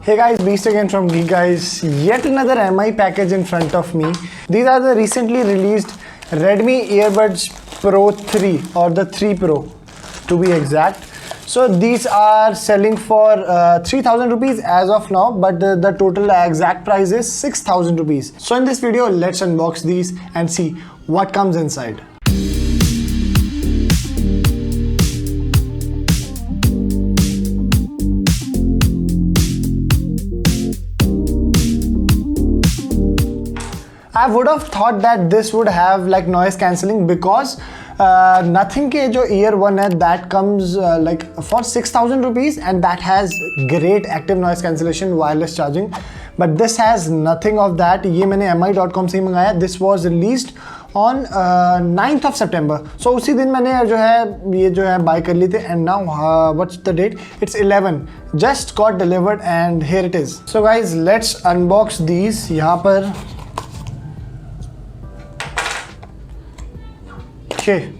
Hey guys, Beast again from Geek Guys. Yet another MI package in front of me. These are the recently released Redmi Earbuds Pro 3 or the 3 Pro to be exact. So these are selling for 3000 rupees as of now, but the total exact price is 6000 rupees. So in this video, let's unbox these and see what comes inside. I would have thought that this would have like noise cancelling because nothing ke jo ear one hai that comes like for 6000 rupees and that has great active noise cancellation wireless charging, but this has nothing of that. Ye maine mi.com se hi mangaya. This was released on 9th of September. So उसी दिन मैंने जो है ये जो है buy कर ली थी and now what's the date? It's 11. Just got delivered and here it is. So guys, let's unbox these. यहाँ पर okay,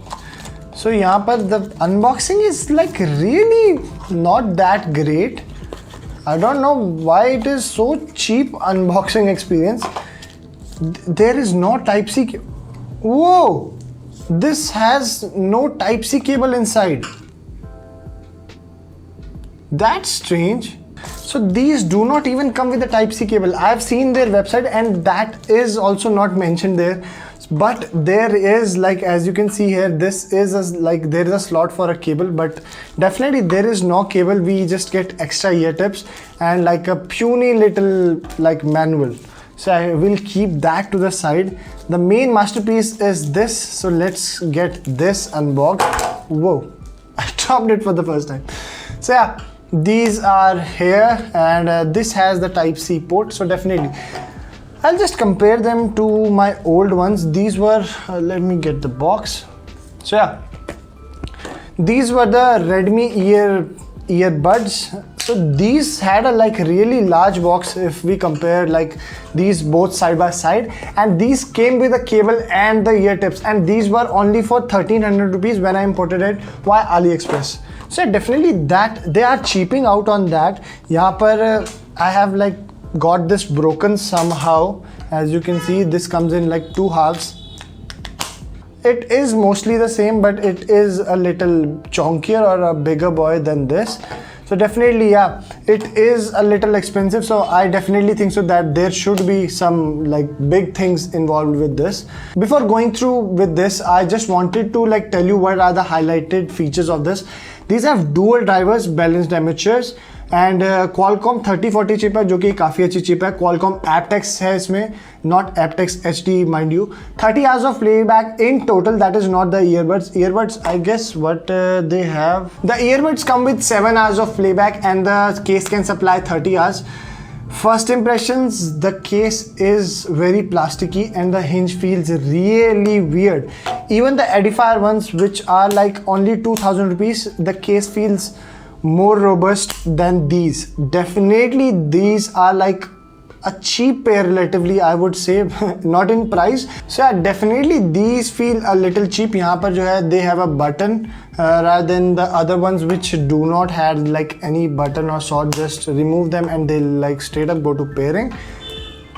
so यहाँ पर the unboxing is like really not that great. I don't know why it is so cheap unboxing experience. There is no Type-C. Whoa! This has no Type-C cable inside. That's strange. So these do not even come with a Type-C cable. I have seen their website and that is also not mentioned there. But there is, like as you can see here, this is like there is a slot for a cable, but definitely there is no cable. We just get extra ear tips and like a puny little like manual. So I will keep that to the side. The main masterpiece is this. So let's get this unboxed. Whoa, I dropped it for the first time. So yeah, these are here and this has the Type-C port. So definitely I'll just compare them to my old ones. These were, let me get the box. So yeah, these were the Redmi earbuds. So these had a like really large box if we compare like these both side by side, and these came with a cable and the ear tips, and these were only for 1300 rupees when I imported it via AliExpress. So definitely that they are cheaping out on that. Yahan par I have like got this broken somehow. As you can see, this comes in like two halves. It is mostly the same, but it is a little chonkier or a bigger boy than this. So definitely, yeah, it is a little expensive. So I definitely think so that there should be some like big things involved with this. Before going through with this, I just wanted to like tell you what are the highlighted features of this. These have dual drivers, balanced amateurs, and Qualcomm 3040 chip है जो कि काफ़ी अच्छी chip है. Qualcomm aptX है इसमें, not aptX HD mind you. 30 hours of playback in total. That is not the earbuds. Earbuds, I guess what they have. The earbuds come with 7 hours of playback and the case can supply 30 hours. First impressions, the case is very plasticky and the hinge feels really weird. Even the Edifier ones, which are like only 2000 rupees, the case feels more robust than these. Definitely these are like a cheap pair relatively, I would say, not in price. So yeah, definitely these feel a little cheap. यहाँ पर जो है they have a button rather than the other ones which do not have like any button or sort. Just remove them and they like straight up go to pairing.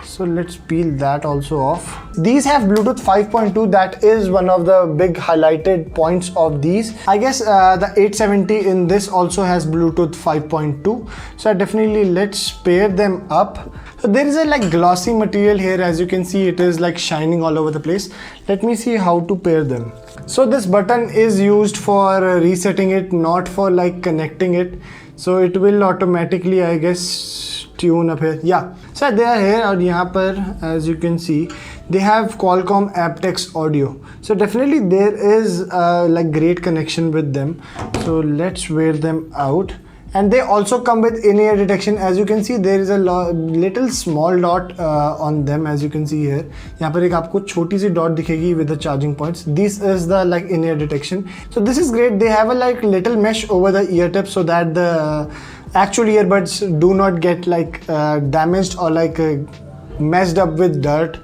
So let's peel that also off. These have Bluetooth 5.2. That is one of the big highlighted points of these. I guess the 870 in this also has Bluetooth 5.2. So definitely let's pair them up. So there is a like glossy material here. As you can see, it is like shining all over the place. Let me see how to pair them. So this button is used for resetting it, not for like connecting it. So it will automatically, I guess, tune up here. Yeah, so they are here and यहाँ पर as you can see they have Qualcomm aptX audio. So definitely there is like great connection with them. So let's wear them out. And they also come with in-ear detection. As you can see, there is a little small dot on them. As you can see here, यहाँ पर एक आपको छोटी सी dot दिखेगी with the charging points. This is the like in-ear detection. So this is great. They have a like little mesh over the ear tip so that the actual earbuds do not get like damaged or like messed up with dirt.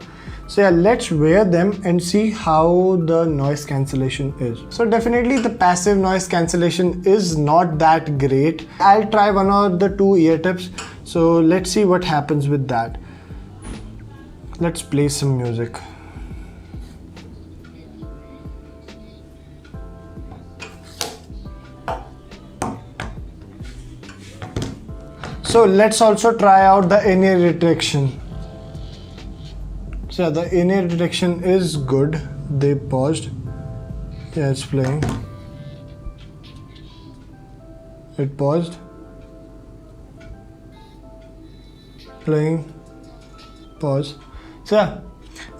So yeah, let's wear them and see how the noise cancellation is. So definitely the passive noise cancellation is not that great. I'll try one of the two ear tips. So let's see what happens with that. Let's play some music. So let's also try out the in-ear detection. So yeah, the in-ear detection is good. They paused. Yeah, it's playing. It paused. Playing. Pause. So yeah,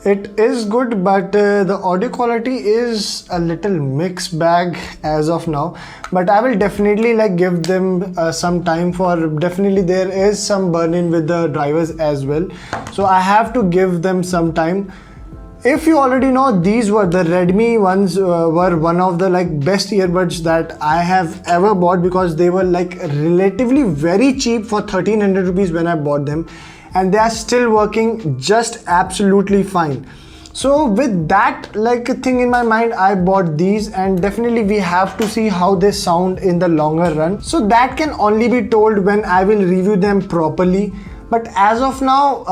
it is good, but the audio quality is a little mixed bag as of now. But I will definitely like give them some time, for definitely there is some burn-in with the drivers as well. So I have to give them some time. If you already know, these were the Redmi ones, were one of the like best earbuds that I have ever bought, because they were like relatively very cheap for 1300 rupees when I bought them, and they are still working just absolutely fine. So with that like thing in my mind, I bought these, and definitely we have to see how they sound in the longer run. So that can only be told when I will review them properly. But as of now,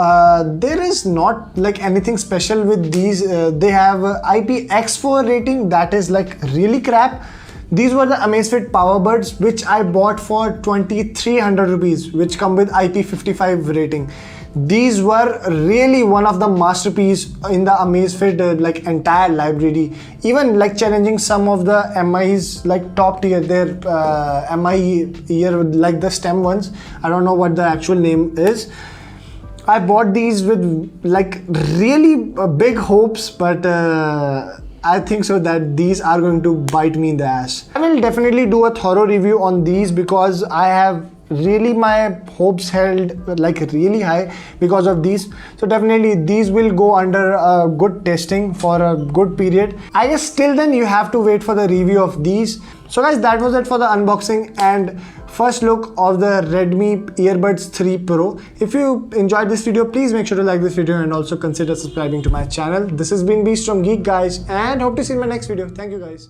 there is not like anything special with these. They have IPX4 rating, that is like really crap. These were the Amazfit Powerbuds, which I bought for 2300 rupees, which come with IP55 rating. These were really one of the masterpiece in the Amazfit like entire library, even like challenging some of the MI's like top tier, their MI ear, like the stem ones. I don't know what the actual name is. I bought these with like really big hopes, but I think so that these are going to bite me in the ass. I will definitely do a thorough review on these, because I have really my hopes held like really high because of these. So definitely these will go under a good testing for a good period. I guess till then you have to wait for the review of these. So guys, that was it for the unboxing and first look of the Redmi Earbuds 3 Pro. If you enjoyed this video, please make sure to like this video and also consider subscribing to my channel. This has been Beast from Geek guys, and hope to see you in my next video. Thank you guys.